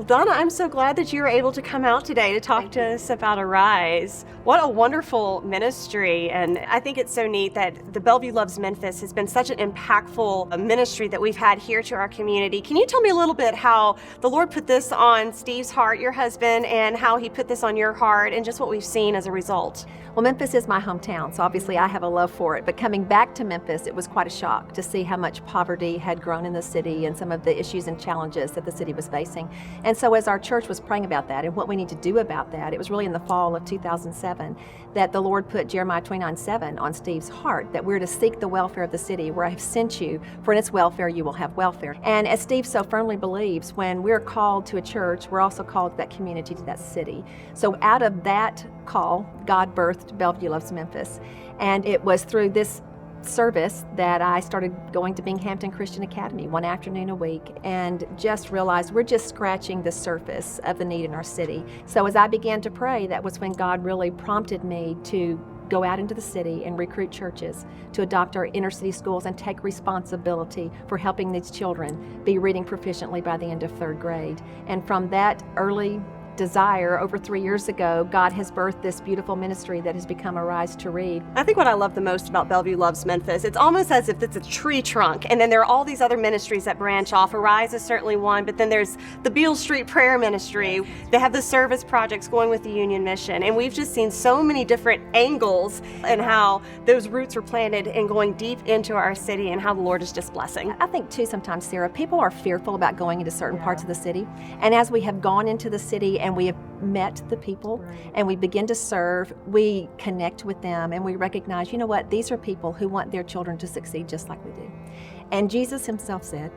Donna, I'm so glad that you were able to come out today to talk to us about ARISE. What a wonderful ministry, and I think it's so neat that the Bellevue Loves Memphis has been such an impactful ministry that we've had here to our community. Can you tell me a little bit how the Lord put this on Steve's heart, your husband, and how he put this on your heart, and just what we've seen as a result? Well, Memphis is my hometown, so obviously I have a love for it. But coming back to Memphis, it was quite a shock to see how much poverty had grown in the city and some of the issues and challenges that the city was facing. And so as our church was praying about that and what we need to do about that, it was really in the fall of 2007 that the Lord put Jeremiah 29:7 on Steve's heart, that we're to seek the welfare of the city, where I have sent you, for in its welfare you will have welfare. And as Steve so firmly believes, when we're called to a church, we're also called to that community, to that city. So out of that call, God birthed Bellevue Loves Memphis. And it was through this service that I started going to Binghamton Christian Academy one afternoon a week, and just realized we're just scratching the surface of the need in our city. So as I began to pray, that was when God really prompted me to go out into the city and recruit churches to adopt our inner city schools and take responsibility for helping these children be reading proficiently by the end of 3rd grade. And from that early desire over 3 years ago, God has birthed this beautiful ministry that has become ARISE2Read. I think what I love the most about Bellevue Loves Memphis, it's almost as if it's a tree trunk, and then there are all these other ministries that branch off. ARISE is certainly one, but then there's the Beale Street Prayer Ministry. They have the service projects going with the Union Mission, and we've just seen so many different angles and how those roots are planted and going deep into our city, and how the Lord is just blessing. I think too sometimes, Sarah, people are fearful about going into certain parts of the city, and as we have gone into the city and we have met the people and we begin to serve, we connect with them and we recognize, you know what, these are people who want their children to succeed just like we do. And Jesus himself said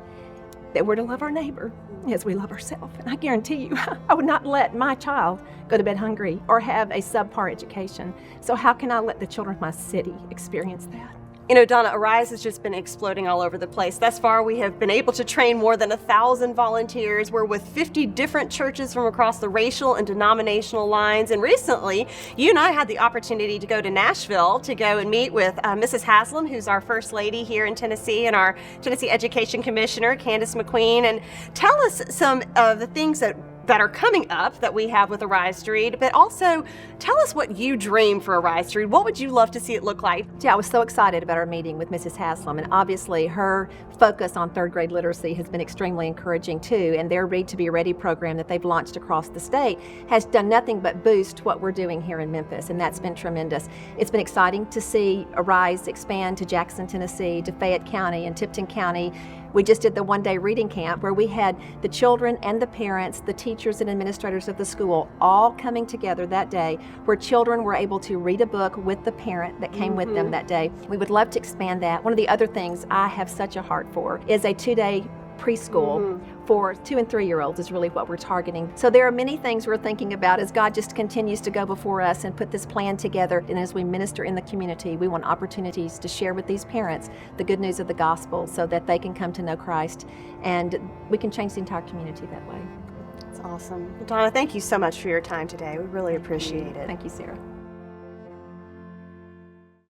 that we're to love our neighbor as we love ourselves. And I guarantee you, I would not let my child go to bed hungry or have a subpar education. So how can I let the children of my city experience that? You know, Donna, ARISE has just been exploding all over the place. Thus far, we have been able to train more than 1,000 volunteers. We're with 50 different churches from across the racial and denominational lines. And recently, you and I had the opportunity to go to Nashville to go and meet with Mrs. Haslam, who's our First Lady here in Tennessee, and our Tennessee Education Commissioner, Candace McQueen. And tell us some of the things that are coming up that we have with ARISE2Read, but also tell us what you dream for ARISE2Read. What would you love to see it look like? Yeah, I was so excited about our meeting with Mrs. Haslam, and obviously her focus on 3rd grade literacy has been extremely encouraging too, and their Read to Be Ready program that they've launched across the state has done nothing but boost what we're doing here in Memphis, and that's been tremendous. It's been exciting to see ARISE expand to Jackson, Tennessee, to Fayette County and Tipton County. We just did the one-day reading camp where we had the children and the parents, the teachers and administrators of the school all coming together that day, where children were able to read a book with the parent that came with them that day. We would love to expand that. One of the other things I have such a heart for is a 2-day preschool for 2 and 3-year-olds is really what we're targeting. So there are many things we're thinking about as God just continues to go before us and put this plan together. And as we minister in the community, we want opportunities to share with these parents the good news of the gospel so that they can come to know Christ, and we can change the entire community that way. That's awesome. Donna, thank you so much for your time today. We really appreciate it. Thank you, Sarah.